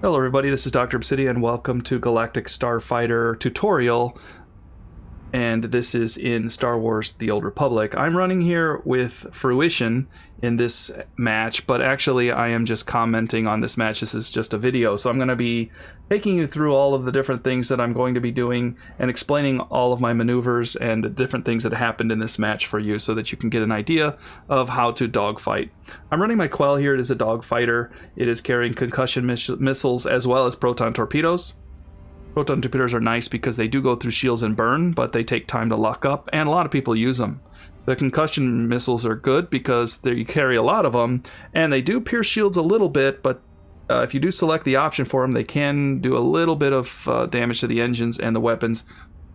Hello everybody, this is Dr. Obsidia and welcome to Galactic Starfighter tutorial, and this is in Star Wars The Old Republic. I'm running here with Fruition in this match, but actually I am just commenting on this match. This is just a video, so I'm going to be taking you through all of the different things that I'm going to be doing and explaining all of my maneuvers and the different things that happened in this match for you so that you can get an idea of how to dogfight. I'm running my Quell here. It is a dogfighter. It is carrying concussion missiles as well as proton torpedoes. Proton torpedoes are nice because they do go through shields and burn, but they take time to lock up, and a lot of people use them. The concussion missiles are good because you carry a lot of them, and they do pierce shields a little bit, but if you do select the option for them, they can do a little bit of damage to the engines and the weapons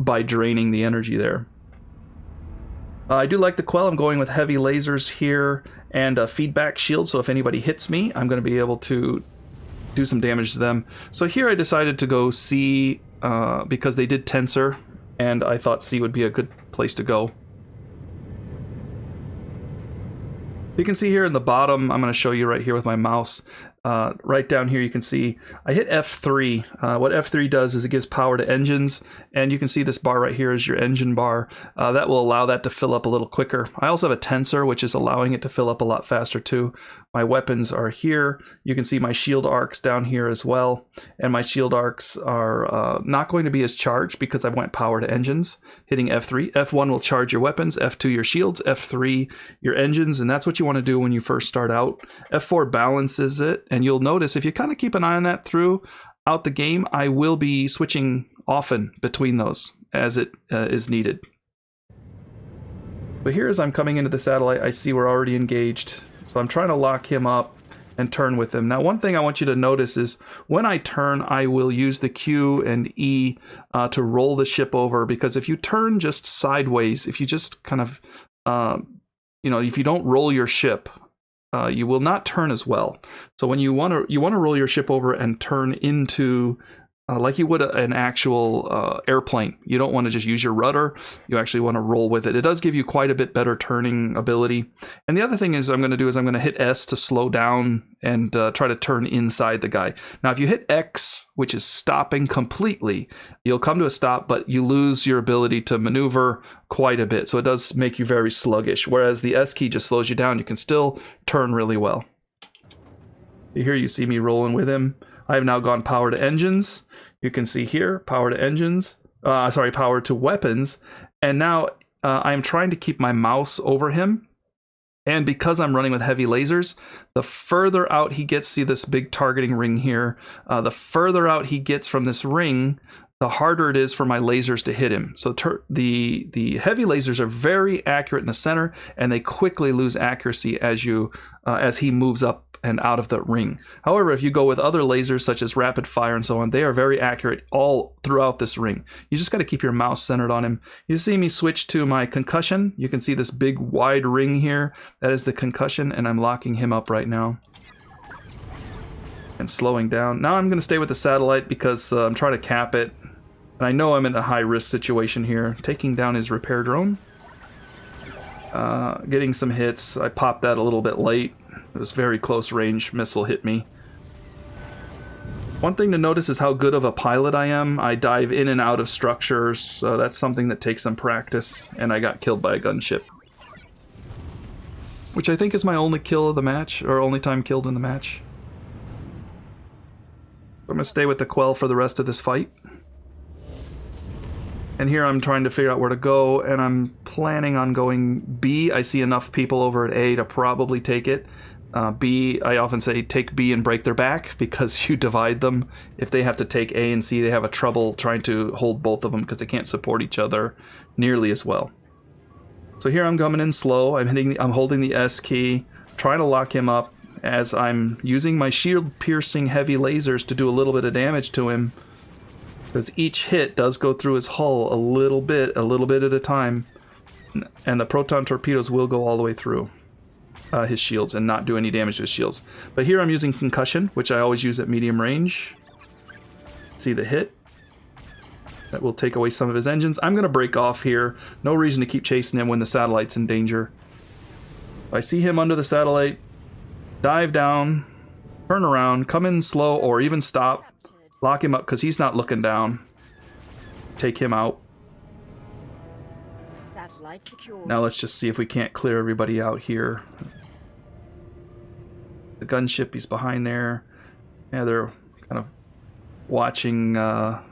by draining the energy there. I do like the Quell. I'm going with heavy lasers here and a feedback shield, so if anybody hits me, I'm going to be able to do some damage to them. So here I decided to go C because they did tensor, and I thought C would be a good place to go. You can see here in the bottom, I'm going to show you right here with my mouse. Right down here you can see I hit F3. What F3 does is it gives power to engines, and you can see this bar right here is your engine bar. That will allow that to fill up a little quicker. I also have a tensor, which is allowing it to fill up a lot faster too. My weapons are here. You can see my shield arcs down here as well, and my shield arcs are not going to be as charged because I went power to engines. Hitting F3. F1 will charge your weapons, F2 your shields, F3 your engines, and that's what you want to do when you first start out. F4 balances it, and you'll notice if you kind of keep an eye on that throughout the game, I will be switching often between those as it is needed. But here as I'm coming into the satellite, I see we're already engaged. So I'm trying to lock him up and turn with him. Now, one thing I want you to notice is when I turn, I will use the Q and E to roll the ship over, because if you turn just sideways, if you just kind of, if you don't roll your ship, you will not turn as well. So when you want to roll your ship over and turn into like you would an actual airplane. You don't want to just use your rudder. You actually want to roll with it. It does give you quite a bit better turning ability. And the other thing is I'm going to hit S to slow down and try to turn inside the guy. Now, if you hit X, which is stopping completely, you'll come to a stop, but you lose your ability to maneuver quite a bit. So it does make you very sluggish. Whereas the S key just slows you down. You can still turn really well. Here you see me rolling with him. I have now gone power to engines. You can see here, power to engines, power to weapons. And now I'm trying to keep my mouse over him. And because I'm running with heavy lasers, the further out he gets, see this big targeting ring here, the further out he gets from this ring, the harder it is for my lasers to hit him. So the heavy lasers are very accurate in the center, and they quickly lose accuracy as he moves up and out of the ring. However, if you go with other lasers such as rapid fire and so on, they are very accurate all throughout this ring. You just got to keep your mouse centered on him. You see me switch to my concussion. You can see this big wide ring here. That is the concussion, and I'm locking him up right now and slowing down. Now I'm going to stay with the satellite because I'm trying to cap it, and I know I'm in a high risk situation here. Taking down his repair drone, getting some hits. I popped that a little bit late. It was very close range missile hit me. One thing to notice is how good of a pilot I am. I dive in and out of structures, so that's something that takes some practice, and I got killed by a gunship. Which I think is my only kill of the match, or only time killed in the match. I'm going to stay with the Quell for the rest of this fight. And here I'm trying to figure out where to go, and I'm planning on going B. I see enough people over at A to probably take it. B, I often say take B and break their back, because you divide them. If they have to take A and C, they have a trouble trying to hold both of them because they can't support each other nearly as well. So here I'm coming in slow. I'm holding the S key, trying to lock him up as I'm using my shield-piercing heavy lasers to do a little bit of damage to him, because each hit does go through his hull a little bit at a time, and the proton torpedoes will go all the way through his shields and not do any damage to his shields. But here I'm using concussion, which I always use at medium range. See the hit? That will take away some of his engines. I'm going to break off here. No reason to keep chasing him when the satellite's in danger. I see him under the satellite. Dive down. turn around, come in slow, or even stop. Lock him up because he's not looking down. Take him out. Now let's just see if we can't clear everybody out here. The gunship, he's behind there. Yeah, they're kind of watching the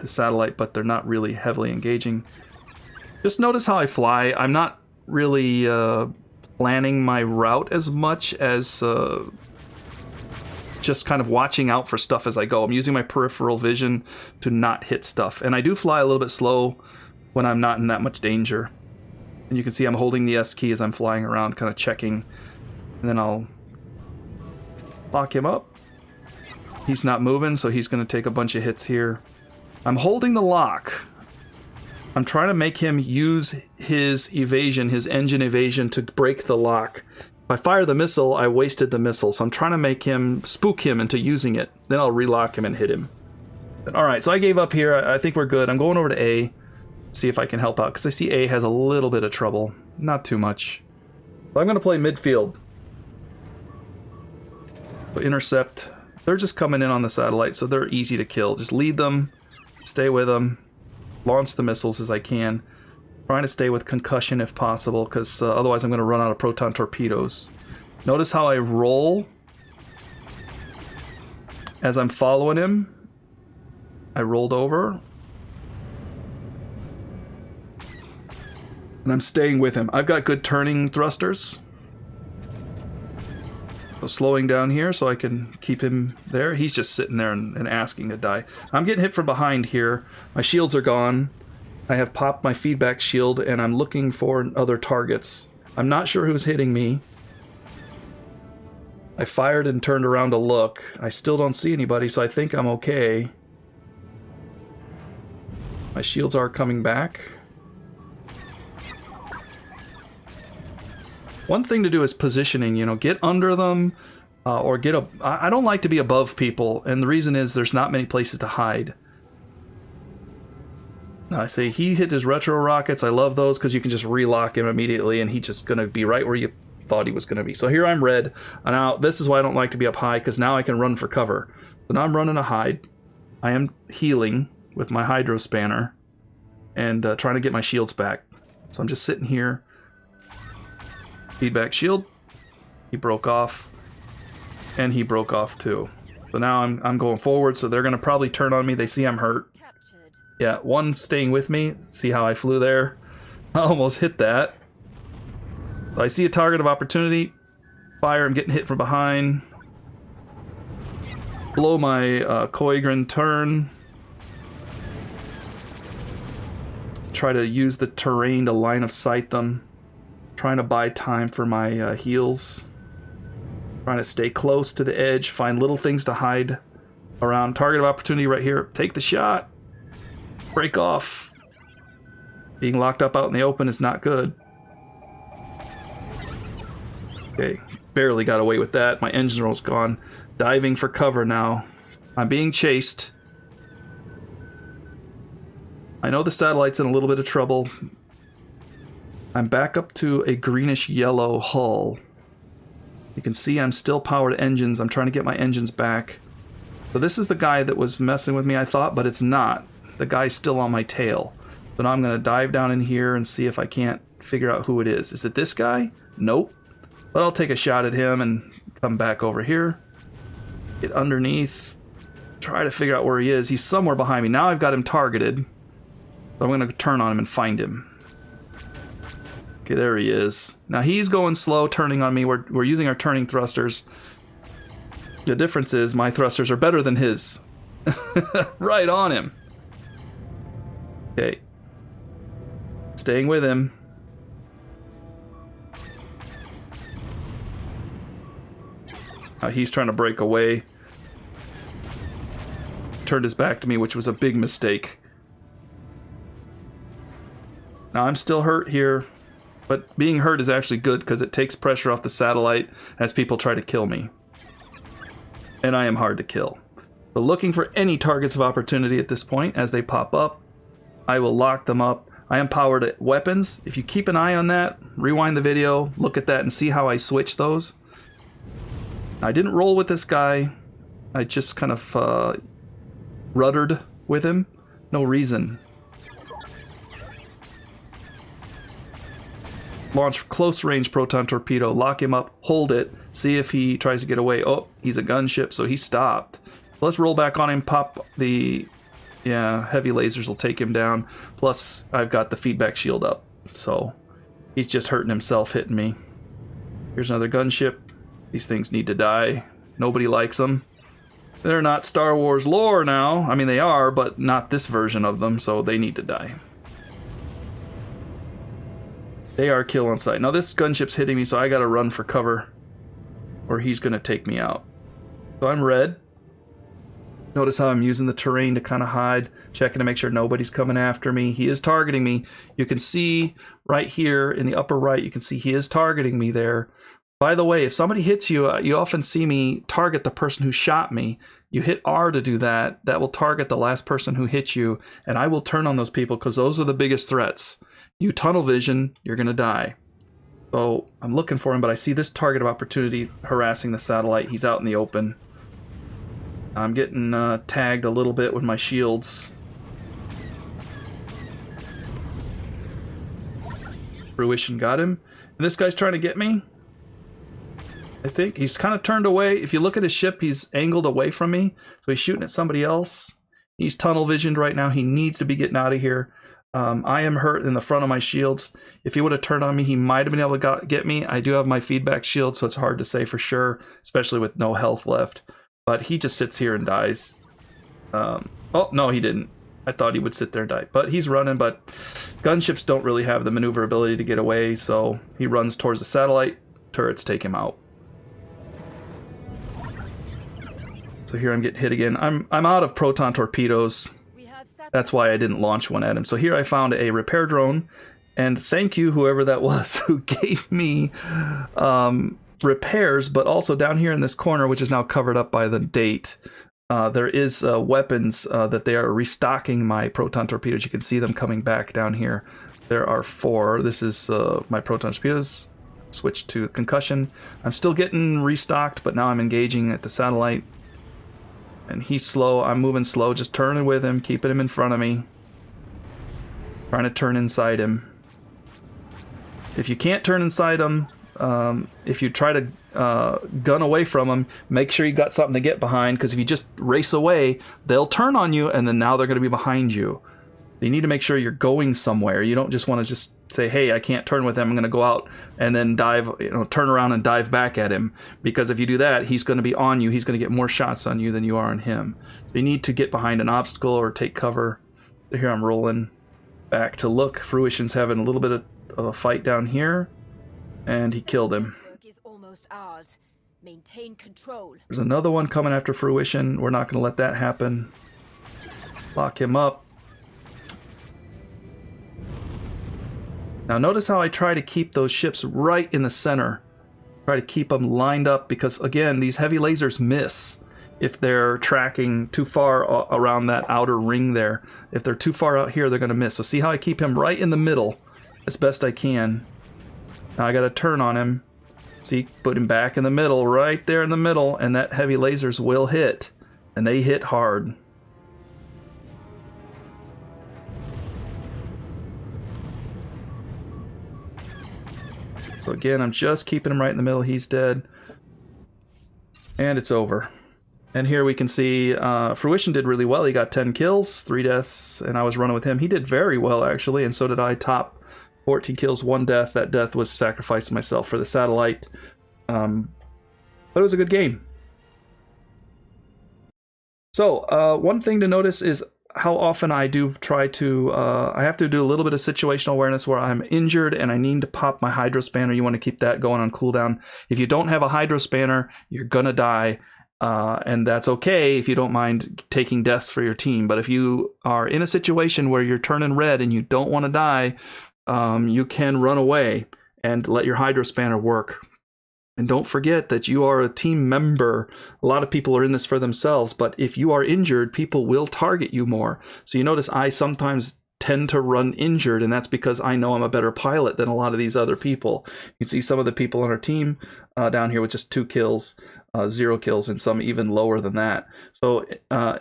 satellite, but they're not really heavily engaging. Just notice how I fly. I'm not really planning my route as much as just kind of watching out for stuff as I go. I'm using my peripheral vision to not hit stuff. And I do fly a little bit slow when I'm not in that much danger. And you can see I'm holding the S key as I'm flying around, kind of checking. And then I'll lock him up. He's not moving, so he's going to take a bunch of hits here. I'm holding the lock. I'm trying to make him use his evasion, his engine evasion, to break the lock. If I fire the missile, I wasted the missile, so I'm trying to make him, spook him into using it. Then I'll relock him and hit him. Alright, so I gave up here. I think we're good. I'm going over to A, see if I can help out, because I see A has a little bit of trouble. Not too much. So I'm going to play midfield. So intercept. They're just coming in on the satellite, so they're easy to kill. Just lead them, stay with them, launch the missiles as I can. Trying to stay with concussion if possible, because otherwise I'm going to run out of proton torpedoes. Notice how I roll as I'm following him. I rolled over. And I'm staying with him. I've got good turning thrusters. So slowing down here so I can keep him there. He's just sitting there and asking to die. I'm getting hit from behind here. My shields are gone. I have popped my feedback shield, and I'm looking for other targets. I'm not sure who's hitting me. I fired and turned around to look. I still don't see anybody, so I think I'm okay. My shields are coming back. One thing to do is positioning, you know, get under them, or get up. I don't like to be above people, and the reason is there's not many places to hide. Now, I say he hit his retro rockets. I love those because you can just relock him immediately, and he's just going to be right where you thought he was going to be. So here I'm red. And now this is why I don't like to be up high, because now I can run for cover. So now I'm running a hide. I am healing with my hydro spanner and trying to get my shields back. So I'm just sitting here. Feedback shield. He broke off. And he broke off too. So now I'm going forward, so they're going to probably turn on me. They see I'm hurt. Yeah, one's staying with me. See how I flew there? I almost hit that. I see a target of opportunity. Fire, I'm getting hit from behind. Blow my Koigran turn. Try to use the terrain to line of sight them. Trying to buy time for my heals. Trying to stay close to the edge. Find little things to hide around. Target of opportunity right here. Take the shot. Break off. Being locked up out in the open is not good. Okay, barely got away with that. My engine roll's gone. Diving for cover now. I'm being chased. I know the satellite's in a little bit of trouble. I'm back up to a greenish yellow hull. You can see I'm still powered engines. I'm trying to get my engines back. So this is the guy that was messing with me, I thought, but it's not. The guy's still on my tail. So now I'm going to dive down in here and see if I can't figure out who it is. Is it this guy? Nope. But I'll take a shot at him and come back over here. Get underneath. Try to figure out where he is. He's somewhere behind me. Now I've got him targeted. So I'm going to turn on him and find him. Okay, there he is. Now he's going slow, turning on me. We're using our turning thrusters. The difference is my thrusters are better than his. Right on him. Okay. Staying with him. Now he's trying to break away. Turned his back to me, which was a big mistake. Now I'm still hurt here, but being hurt is actually good because it takes pressure off the satellite as people try to kill me. And I am hard to kill. So looking for any targets of opportunity at this point as they pop up. I will lock them up. I am powered at weapons. If you keep an eye on that, rewind the video, look at that and see how I switch those. I didn't roll with this guy. I just kind of ruddered with him. No reason. Launch close range proton torpedo, lock him up, hold it, see if he tries to get away. Oh, he's a gunship, so he stopped. Let's roll back on him, pop the... Yeah, heavy lasers will take him down. Plus, I've got the feedback shield up, so he's just hurting himself hitting me. Here's another gunship. These things need to die. Nobody likes them. They're not Star Wars lore now. I mean, they are, but not this version of them, so they need to die. They are kill on sight. Now this gunship's hitting me, so I gotta run for cover, or he's gonna take me out. So I'm red. Notice how I'm using the terrain to kind of hide, checking to make sure nobody's coming after me. He is targeting me. You can see right here in the upper right, you can see he is targeting me there. By the way, if somebody hits you, you often see me target the person who shot me. You hit R to do that. That will target the last person who hit you, and I will turn on those people because those are the biggest threats. You tunnel vision, you're going to die. So I'm looking for him, but I see this target of opportunity harassing the satellite. He's out in the open. I'm getting tagged a little bit with my shields. Fruition got him. And this guy's trying to get me. I think he's kind of turned away. If you look at his ship, he's angled away from me. So he's shooting at somebody else. He's tunnel visioned right now. He needs to be getting out of here. I am hurt in the front of my shields. If he would have turned on me, he might have been able to get me. I do have my feedback shield, so it's hard to say for sure, especially with no health left. But he just sits here and dies. Oh, no, he didn't. I thought he would sit there and die. But he's running, but gunships don't really have the maneuverability to get away, so he runs towards the satellite. Turrets take him out. So here I'm getting hit again. I'm out of proton torpedoes. That's why I didn't launch one at him. So here I found a repair drone, and thank you whoever that was who gave me repairs, but also down here in this corner, which is now covered up by the date, there is weapons that they are restocking my proton torpedoes. You can see them coming back down here. There are 4. This is my proton torpedoes. Switch to concussion. I'm still getting restocked, but now I'm engaging at the satellite. And he's slow. I'm moving slow, just turning with him, keeping him in front of me. Trying to turn inside him. If you can't turn inside him, if you try to gun away from him, make sure you got something to get behind, because if you just race away, they'll turn on you, and then now they're going to be behind you. You need to make sure you're going somewhere. You don't just want to just say, hey, I can't turn with him, I'm going to go out and then dive, turn around and dive back at him. Because if you do that, he's going to be on you. He's going to get more shots on you than you are on him. So you need to get behind an obstacle or take cover. So here I'm rolling back to look. Fruition's having a little bit of a fight down here, and he killed him. Maintain control. There's another one coming after Fruition. We're not going to let that happen. Lock him up. Now notice how I try to keep those ships right in the center. Try to keep them lined up because, again, these heavy lasers miss if they're tracking too far around that outer ring there. If they're too far out here, they're going to miss. So see how I keep him right in the middle as best I can. Now I got to turn on him. See, put him back in the middle, right there in the middle, and that heavy lasers will hit. And they hit hard. So again, I'm just keeping him right in the middle. He's dead. And it's over. And here we can see Fruition did really well. He got 10 kills, 3 deaths, and I was running with him. He did very well, actually, and so did I. Top 14 kills, 1 death. That death was sacrificing myself for the satellite. But it was a good game. So one thing to notice is how often I do try to, I have to do a little bit of situational awareness where I'm injured and I need to pop my hydro spanner. You want to keep that going on cooldown. If you don't have a hydro spanner, you're gonna die, and that's okay if you don't mind taking deaths for your team. But if you are in a situation where you're turning red and you don't want to die, you can run away and let your hydro spanner work. And don't forget that you are a team member. A lot of people are in this for themselves, but if you are injured, people will target you more. So you notice I sometimes tend to run injured, and that's because I know I'm a better pilot than a lot of these other people. You can see some of the people on our team down here with just 2 kills, 0 kills, and some even lower than that. So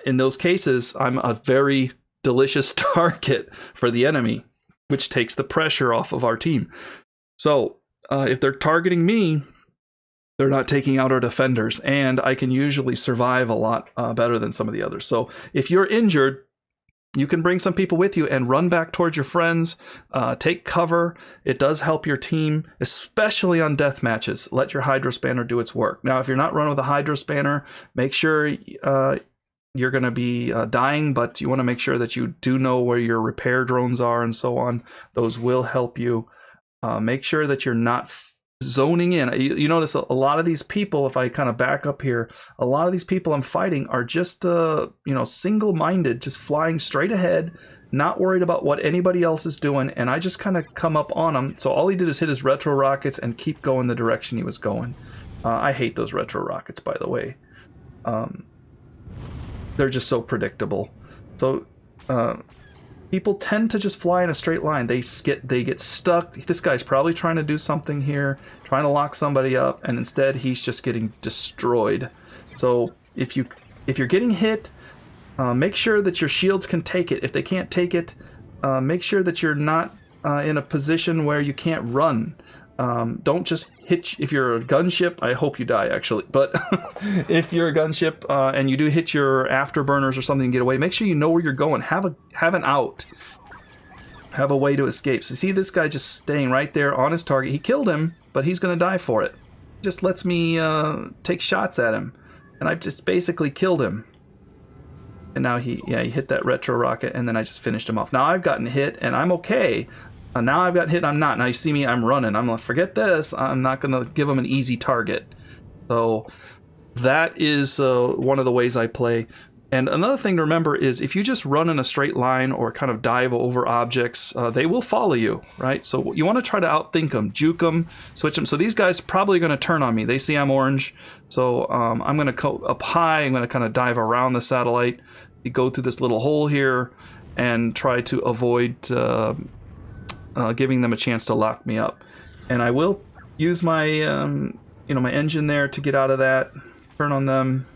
in those cases, I'm a very delicious target for the enemy, which takes the pressure off of our team. So if they're targeting me, they're not taking out our defenders, and I can usually survive a lot better than some of the others. So if you're injured, you can bring some people with you and run back towards your friends, take cover. It does help your team, especially on death matches. Let your Hydro Spanner do its work. Now, if you're not running with a Hydro Spanner, make sure you're going to be dying, but you want to make sure that you do know where your repair drones are and so on. Those will help you. Make sure that you're not zoning in. You notice a lot of these people, if I kind of back up here, a lot of these people I'm fighting are just single-minded, just flying straight ahead, not worried about what anybody else is doing, and I just kind of come up on him. So all he did is hit his retro rockets and keep going the direction he was going. I hate those retro rockets, by the way. They're just so predictable. So people tend to just fly in a straight line. They get stuck. This guy's probably trying to do something here, trying to lock somebody up, and instead he's just getting destroyed. So if you're getting hit, make sure that your shields can take it. If they can't take it, make sure that you're not in a position where you can't run. Don't just hit. If you're a gunship, I hope you die actually. But if you're a gunship and you do hit your afterburners or something and get away, make sure you know where you're going. Have an out. Have a way to escape. So see this guy just staying right there on his target. He killed him, but he's going to die for it. He just lets me take shots at him, and I've just basically killed him. And now he hit that retro rocket, and then I just finished him off. Now I've gotten hit, and I'm okay. Now I've got hit, I'm not. Now you see me, I'm running. I'm like, forget this. I'm not going to give him an easy target. So that is one of the ways I play. And another thing to remember is if you just run in a straight line or kind of dive over objects, they will follow you, right? So you want to try to outthink them, juke them, switch them. So these guys are probably going to turn on me. They see I'm orange. So I'm going to go up high. I'm going to kind of dive around the satellite, go through this little hole here, and try to avoid giving them a chance to lock me up. And I will use my my engine there to get out of that, turn on them.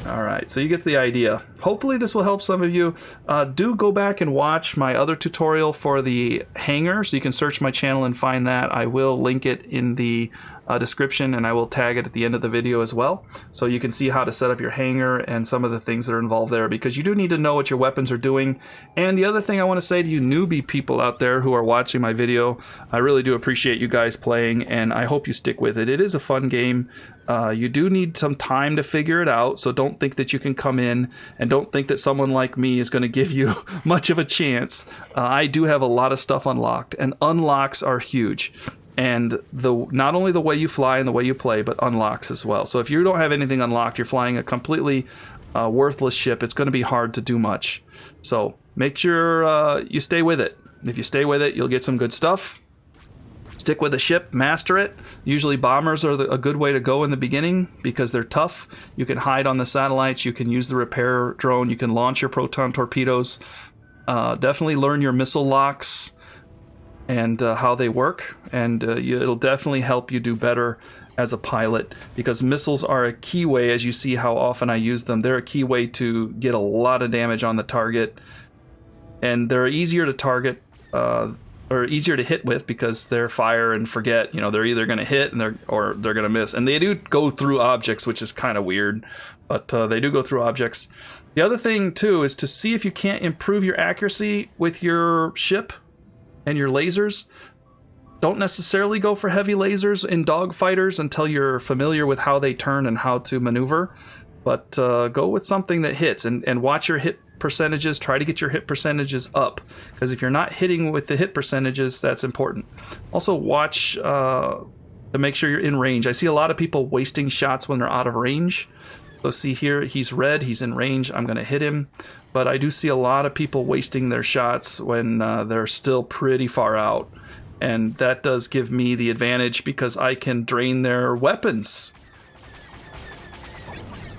All right, so you get the idea. Hopefully this will help some of you. Do go back and watch my other tutorial for the hangar, so you can search my channel and find that. I will link it in the description, and I will tag it at the end of the video as well, so you can see how to set up your hangar and some of the things that are involved there, because you do need to know what your weapons are doing. And the other thing I want to say to you newbie people out there who are watching my video, I really do appreciate you guys playing, and I hope you stick with it. It is a fun game. You do need some time to figure it out, so don't think that you can come in, and don't think that someone like me is going to give you much of a chance. I do have a lot of stuff unlocked, and unlocks are huge. And not only the way you fly and the way you play, but unlocks as well. So if you don't have anything unlocked, you're flying a completely worthless ship, it's going to be hard to do much. So make sure you stay with it. If you stay with it, you'll get some good stuff. Stick with the ship, master it. Usually bombers are a good way to go in the beginning because they're tough. You can hide on the satellites, you can use the repair drone, you can launch your proton torpedoes. Definitely learn your missile locks and how they work, and it'll definitely help you do better as a pilot, because missiles are a key way, as you see how often I use them, they're a key way to get a lot of damage on the target, and they're easier to target or easier to hit with because they're fire and forget. They're either going to hit or they're going to miss, and they do go through objects, which is kind of weird, but they do go through objects. The other thing too is to see if you can't improve your accuracy with your ship and your lasers. Don't necessarily go for heavy lasers in dogfighters until you're familiar with how they turn and how to maneuver, but go with something that hits, and watch your hit percentages. Try to get your hit percentages up, because if you're not hitting with the hit percentages, that's important. Also watch to make sure you're in range. I see a lot of people wasting shots when they're out of range. So see here, he's red, he's in range, I'm going to hit him. But I do see a lot of people wasting their shots when they're still pretty far out. And that does give me the advantage because I can drain their weapons.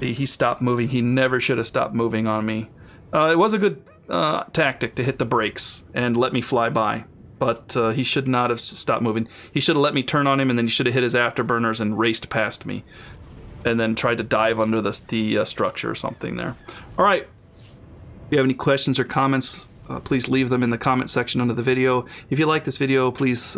See, he stopped moving. He never should have stopped moving on me. It was a good tactic to hit the brakes and let me fly by. But he should not have stopped moving. He should have let me turn on him, and then he should have hit his afterburners and raced past me. And then tried to dive under the structure or something there. All right. If you have any questions or comments, please leave them in the comment section under the video. If you like this video, please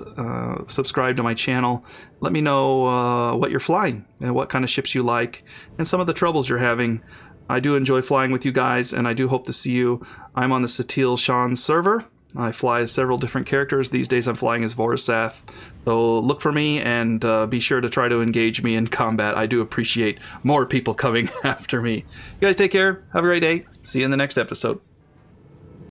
subscribe to my channel. Let me know what you're flying and what kind of ships you like and some of the troubles you're having. I do enjoy flying with you guys, and I do hope to see you. I'm on the Satele Shan server. I fly as several different characters. These days I'm flying as Vorisath. So look for me and be sure to try to engage me in combat. I do appreciate more people coming after me. You guys take care. Have a great day. See you in the next episode.